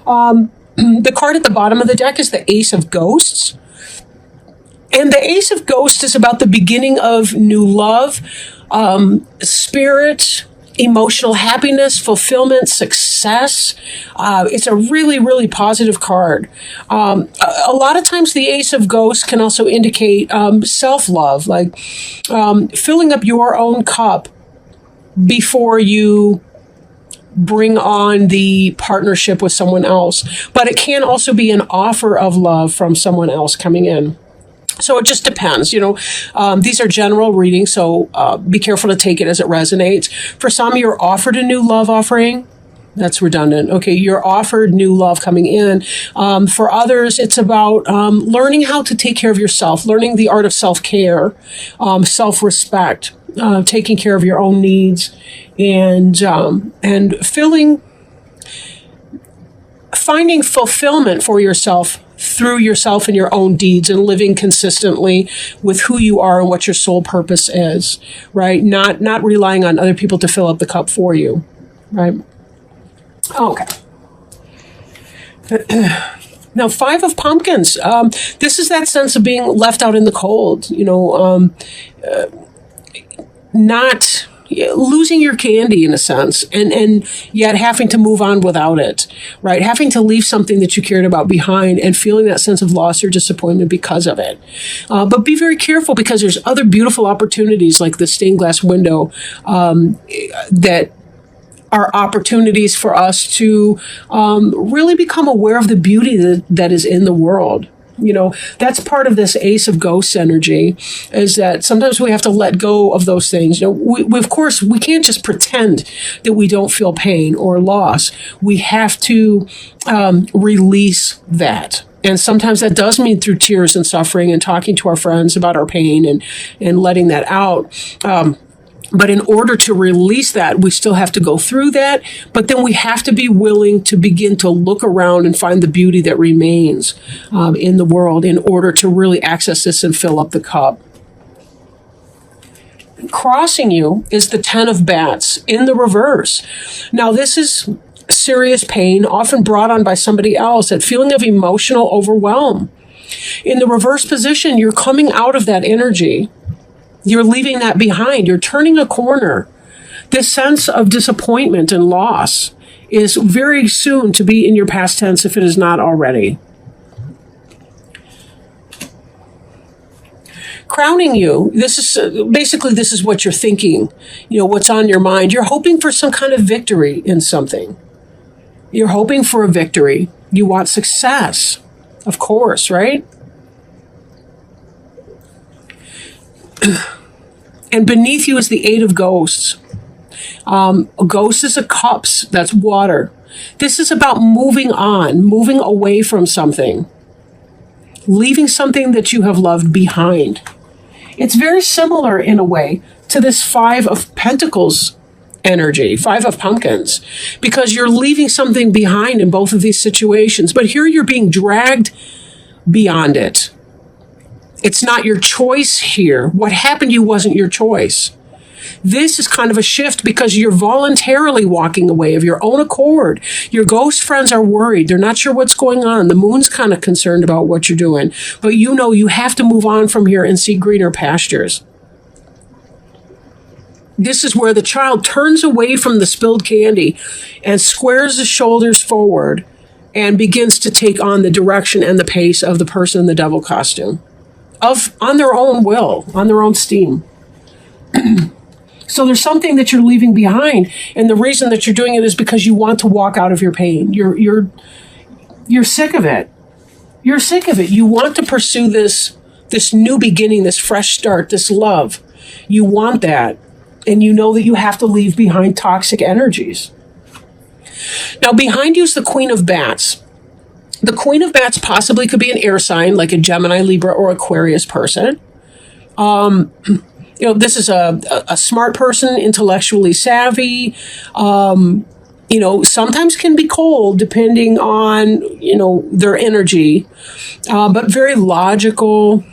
The card at the bottom of the deck is the Ace of Ghosts. And the Ace of Ghosts is about the beginning of new love, spirit, emotional happiness, fulfillment, success. It's a really, really positive card. A lot of times the Ace of Ghosts can also indicate self-love, like filling up your own cup before you bring on the partnership with someone else. But it can also be an offer of love from someone else coming in. So it just depends, these are general readings, so be careful to take it as it resonates. For some, you're offered a new love offering. That's redundant. Okay, you're offered new love coming in. For others, it's about learning how to take care of yourself, learning the art of self-care, self-respect, taking care of your own needs, and finding fulfillment for yourself through yourself and your own deeds, and living consistently with who you are and what your soul purpose is, right? Not relying on other people to fill up the cup for you, right? Okay. Now, Five of Pumpkins. This is that sense of being left out in the cold, not losing your candy in a sense, and yet having to move on without it, right? Having to leave something that you cared about behind and feeling that sense of loss or disappointment because of it. But be very careful, because there's other beautiful opportunities like the stained glass window that are opportunities for us to really become aware of the beauty that is in the world. That's part of this Ace of Ghosts energy, is that sometimes we have to let go of those things. We of course, we can't just pretend that we don't feel pain or loss. We have to release that. And sometimes that does mean through tears and suffering and talking to our friends about our pain and letting that out. But in order to release that, we still have to go through that. But then we have to be willing to begin to look around and find the beauty that remains in the world in order to really access this and fill up the cup. Crossing you is the Ten of Bats in the reverse. Now, this is serious pain, often brought on by somebody else, that feeling of emotional overwhelm. In the reverse position, you're coming out of that energy. You're leaving that behind. You're turning a corner. This sense of disappointment and loss is very soon to be in your past tense if it is not already. Crowning you, this is what you're thinking, what's on your mind. You're hoping for some kind of victory in something. You're hoping for a victory. You want success, of course, right? And beneath you is the Eight of Ghosts. Ghost is a cups, that's water. This is about moving on, moving away from something, leaving something that you have loved behind. It's very similar in a way to this Five of Pentacles energy, Five of Pumpkins, because you're leaving something behind in both of these situations. But here you're being dragged beyond it. It's not your choice here. What happened to you wasn't your choice. This is kind of a shift because you're voluntarily walking away of your own accord. Your ghost friends are worried. They're not sure what's going on. The moon's kind of concerned about what you're doing. But you have to move on from here and seek greener pastures. This is where the child turns away from the spilled candy and squares his shoulders forward and begins to take on the direction and the pace of the person in the devil costume. On their own will, on their own steam. So there's something that you're leaving behind, and the reason that you're doing it is because you want to walk out of your pain. You're sick of it. You're sick of it. You want to pursue this new beginning, this fresh start, this love. You want that, and you know that you have to leave behind toxic energies. Now, behind you is the Queen of Bats. The Queen of Bats possibly could be an air sign, like a Gemini, Libra, or Aquarius person. This is a smart person, intellectually savvy. Sometimes can be cold depending on, their energy, but very logical.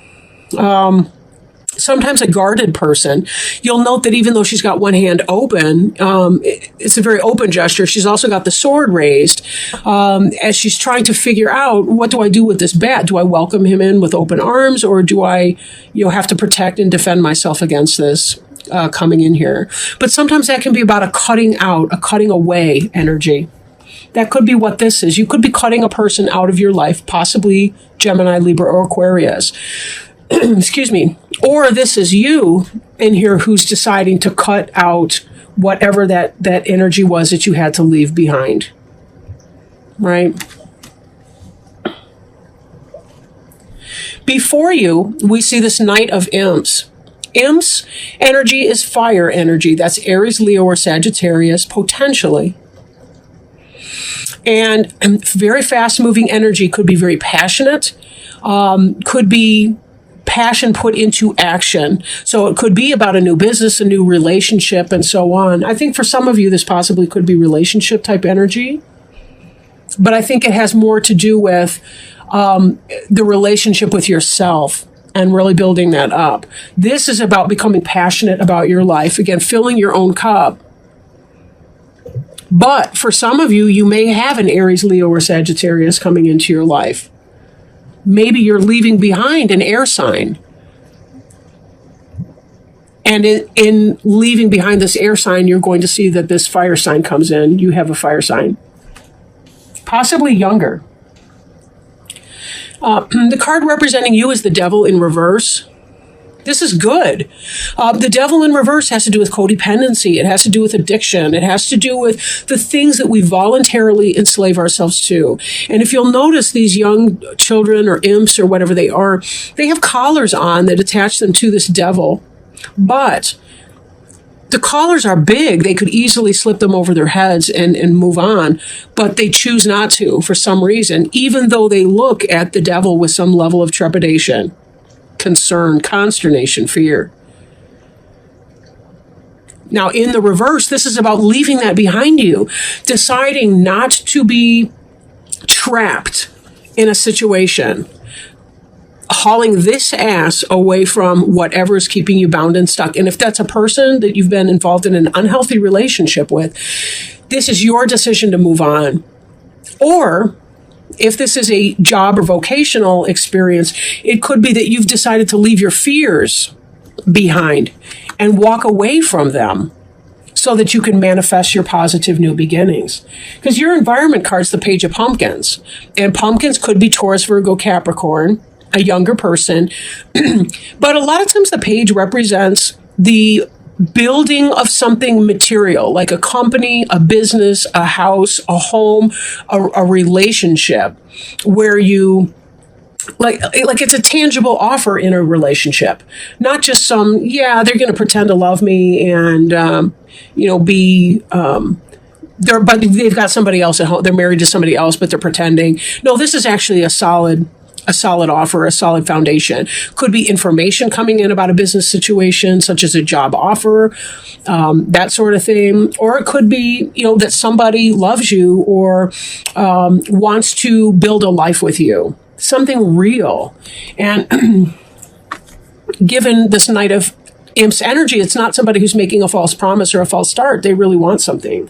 sometimes a guarded person, you'll note that even though she's got one hand open, it's a very open gesture. She's also got the sword raised as she's trying to figure out, what do I do with this bat? Do I welcome him in with open arms, or do I, have to protect and defend myself against this coming in here? But sometimes that can be about a cutting out, a cutting away energy. That could be what this is. You could be cutting a person out of your life, possibly Gemini, Libra, or Aquarius. Excuse me. Or this is you in here who's deciding to cut out whatever that energy was that you had to leave behind. Right? Before you, we see this Knight of Imps. Imps energy is fire energy. That's Aries, Leo, or Sagittarius, potentially. And very fast-moving energy, could be very passionate, could be passion put into action. So it could be about a new business, a new relationship, and so on. I think for some of you, this possibly could be relationship type energy. But I think it has more to do with the relationship with yourself and really building that up. This is about becoming passionate about your life. Again, filling your own cup. But for some of you, you may have an Aries, Leo, or Sagittarius coming into your life. Maybe you're leaving behind an air sign. And in leaving behind this air sign, you're going to see that this fire sign comes in. You have a fire sign. Possibly younger. The card representing you is the Devil in reverse. This is good. The Devil in reverse has to do with codependency. It has to do with addiction. It has to do with the things that we voluntarily enslave ourselves to. And if you'll notice, these young children or imps or whatever they are, they have collars on that attach them to this devil. But the collars are big. They could easily slip them over their heads and move on. But they choose not to for some reason, even though they look at the devil with some level of trepidation, concern, consternation, fear. Now, in the reverse, this is about leaving that behind you, deciding not to be trapped in a situation, hauling this ass away from whatever is keeping you bound and stuck. And if that's a person that you've been involved in an unhealthy relationship with, this is your decision to move on. Or if this is a job or vocational experience, it could be that you've decided to leave your fears behind and walk away from them so that you can manifest your positive new beginnings. Because your environment card's the Page of Pumpkins. And pumpkins could be Taurus, Virgo, Capricorn, a younger person. But a lot of times the page represents the building of something material, like a company, a business, a house, a home, a relationship, where you like it's a tangible offer in a relationship, not just some, they're going to pretend to love me and, be, but they've got somebody else at home. They're married to somebody else, but they're pretending. No, this is actually a solid offer, a solid foundation. Could be information coming in about a business situation, such as a job offer, that sort of thing. Or it could be, that somebody loves you or wants to build a life with you. Something real. And given this Knight of Imps energy, it's not somebody who's making a false promise or a false start. They really want something.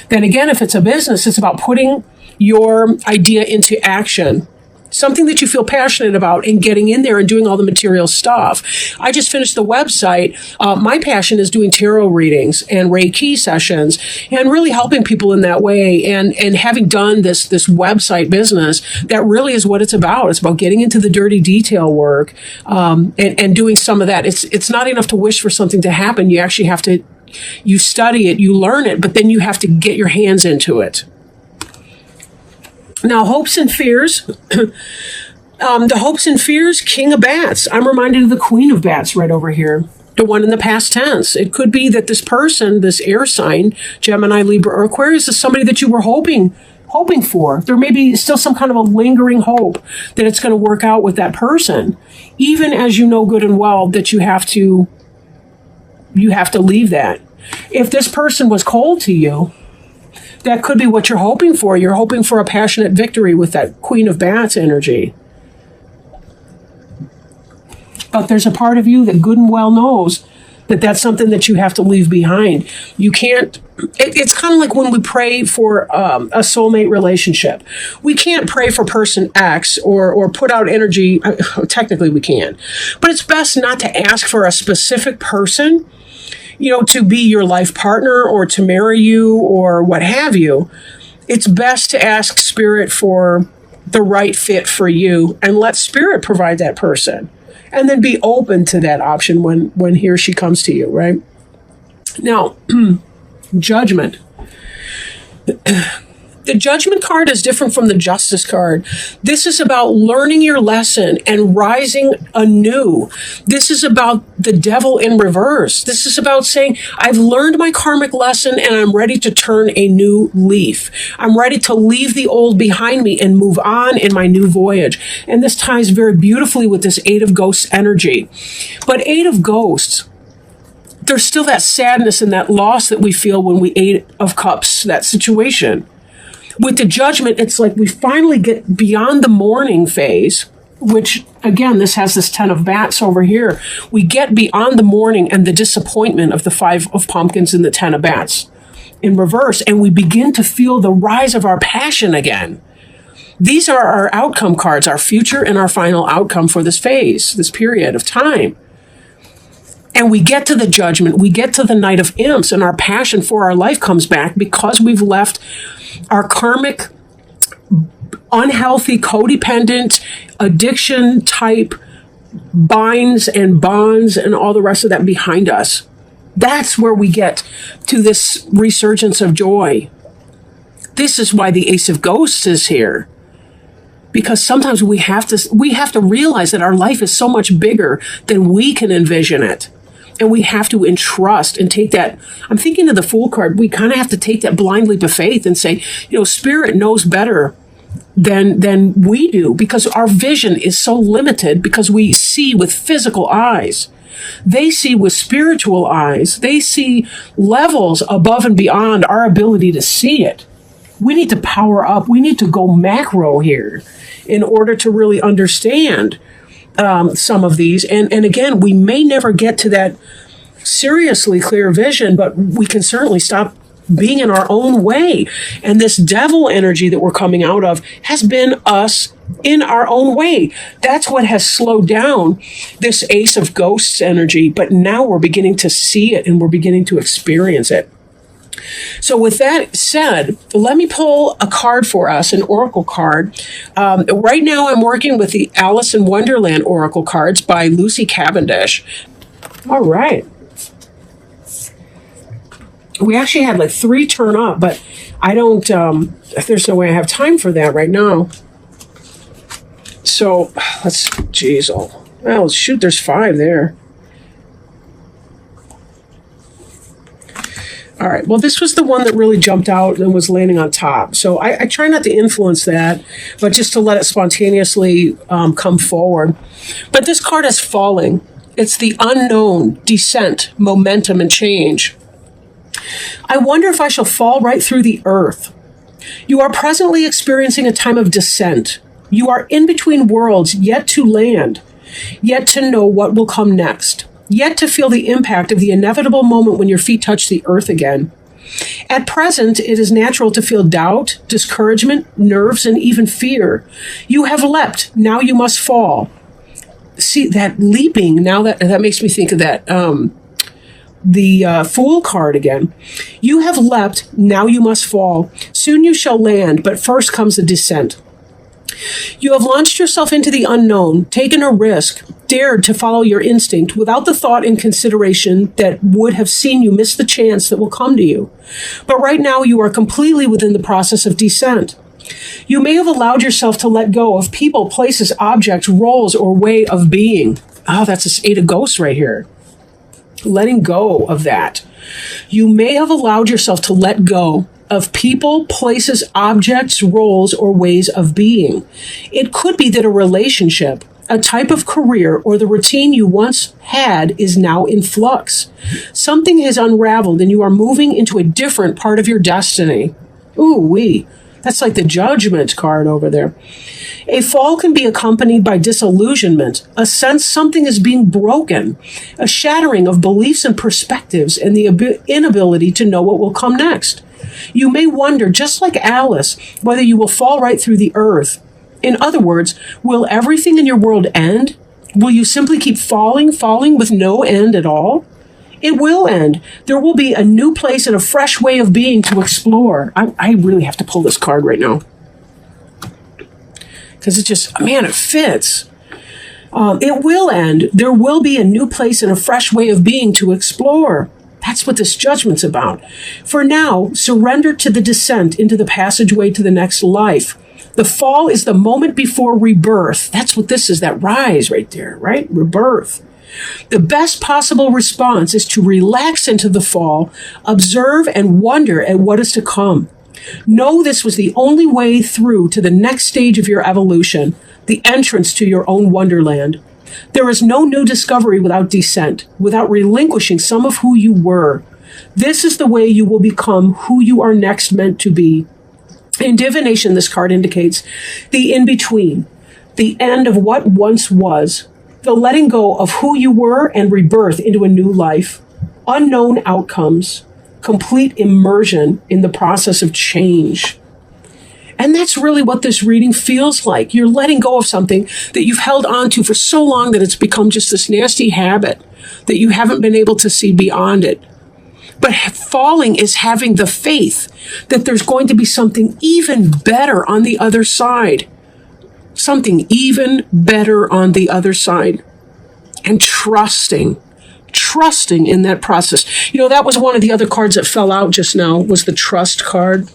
Then again, if it's a business, it's about putting your idea into action. Something that you feel passionate about and getting in there and doing all the material stuff. I just finished the website. My passion is doing tarot readings and Reiki sessions and really helping people in that way. And having done this website business, that really is what it's about. It's about getting into the dirty detail work and doing some of that. It's not enough to wish for something to happen. You actually have to, you study it, you learn it, but then you have to get your hands into it. Now, hopes and fears. The hopes and fears, King of Bats. I'm reminded of the Queen of Bats right over here. The one in the past tense. It could be that this person, this air sign, Gemini, Libra, or Aquarius, is somebody that you were hoping for. There may be still some kind of a lingering hope that it's going to work out with that person, even as you know good and well that you have to leave that. If this person was cold to you, that could be what you're hoping for. You're hoping for a passionate victory with that Queen of Bats energy. But there's a part of you that good and well knows that that's something that you have to leave behind. You can't, it's kind of like when we pray for a soulmate relationship. We can't pray for person X or put out energy. Technically we can, but it's best not to ask for a specific person, to be your life partner or to marry you or what have you. It's best to ask Spirit for the right fit for you and let Spirit provide that person. And then be open to that option when he or she comes to you, right? Now, judgment. The judgment card is different from the justice card. This is about learning your lesson and rising anew. This is about the devil in reverse. This is about saying, I've learned my karmic lesson and I'm ready to turn a new leaf. I'm ready to leave the old behind me and move on in my new voyage. And this ties very beautifully with this Eight of Ghosts energy. But Eight of Ghosts, there's still that sadness and that loss that we feel when we Eight of Cups, that situation. With the judgment, it's like we finally get beyond the mourning phase, which, again, this has this 10 of bats over here. We get beyond the mourning and the disappointment of the 5 of pumpkins and the 10 of bats in reverse, and we begin to feel the rise of our passion again. These are our outcome cards, our future and our final outcome for this phase, this period of time. And we get to the judgment, we get to the Knight of Imps, and our passion for our life comes back because we've left our karmic, unhealthy, codependent, addiction type binds and bonds and all the rest of that behind us. That's where we get to this resurgence of joy. This is why the Ace of Ghosts is here. Because sometimes we have to realize that our life is so much bigger than we can envision it. And we have to entrust and take that. I'm thinking of the Fool card. We kind of have to take that blind leap of faith and say, Spirit knows better than we do, because our vision is so limited, because we see with physical eyes. They see with spiritual eyes. They see levels above and beyond our ability to see it. We need to power up. We need to go macro here in order to really understand some of these. And again, we may never get to that seriously clear vision, but we can certainly stop being in our own way. And this devil energy that we're coming out of has been us in our own way. That's what has slowed down this Ace of Ghosts energy. But now we're beginning to see it and we're beginning to experience it. So with that said, let me pull a card for us, an oracle card. Right now I'm working with the Alice in Wonderland oracle cards by Lucy Cavendish. All right. We actually had like 3 turn up, but I don't, there's no way I have time for that right now. So well, shoot, there's 5 there. All right. Well, this was the one that really jumped out and was landing on top. So I try not to influence that, but just to let it spontaneously come forward. But this card is falling. It's the unknown, descent, momentum, and change. I wonder if I shall fall right through the earth. You are presently experiencing a time of descent. You are in between worlds, yet to land, yet to know what will come next. Yet to feel the impact of the inevitable moment when your feet touch the earth again. At present, it is natural to feel doubt, discouragement, nerves, and even fear. You have leapt, now you must fall. See, that leaping, now that makes me think of that, the Fool card again. You have leapt, now you must fall. Soon you shall land, but first comes the descent. You have launched yourself into the unknown, taken a risk, dared to follow your instinct without the thought and consideration that would have seen you miss the chance that will come to you. But right now you are completely within the process of descent. You may have allowed yourself to let go of people, places, objects, roles, or way of being. Oh, that's this 8 of Ghosts right here. Letting go of that. You may have allowed yourself to let go of people, places, objects, roles, or ways of being. It could be that a relationship, a type of career, or the routine you once had is now in flux. Something has unraveled and you are moving into a different part of your destiny. Ooh-wee. That's like the judgment card over there. A fall can be accompanied by disillusionment, a sense something is being broken, a shattering of beliefs and perspectives, and the inability to know what will come next. You may wonder, just like Alice, whether you will fall right through the earth. In other words, will everything in your world end? Will you simply keep falling with no end at all? It will end. There will be a new place and a fresh way of being to explore. I really have to pull this card right now, because it just, man, it fits. It will end. There will be a new place and a fresh way of being to explore. That's what this judgment's about. For now, surrender to the descent into the passageway to the next life. The fall is the moment before rebirth. That's what this is, that rise right there, right? Rebirth. The best possible response is to relax into the fall, observe and wonder at what is to come. Know this was the only way through to the next stage of your evolution, the entrance to your own wonderland. There is no new discovery without descent, without relinquishing some of who you were. This is the way you will become who you are next meant to be. In divination, this card indicates the in-between, the end of what once was, the letting go of who you were and rebirth into a new life, unknown outcomes, complete immersion in the process of change. And that's really what this reading feels like. You're letting go of something that you've held on to for so long that it's become just this nasty habit that you haven't been able to see beyond it. But falling is having the faith that there's going to be something even better on the other side. Something even better on the other side. And trusting in that process. You know, that was one of the other cards that fell out just now, was the trust card.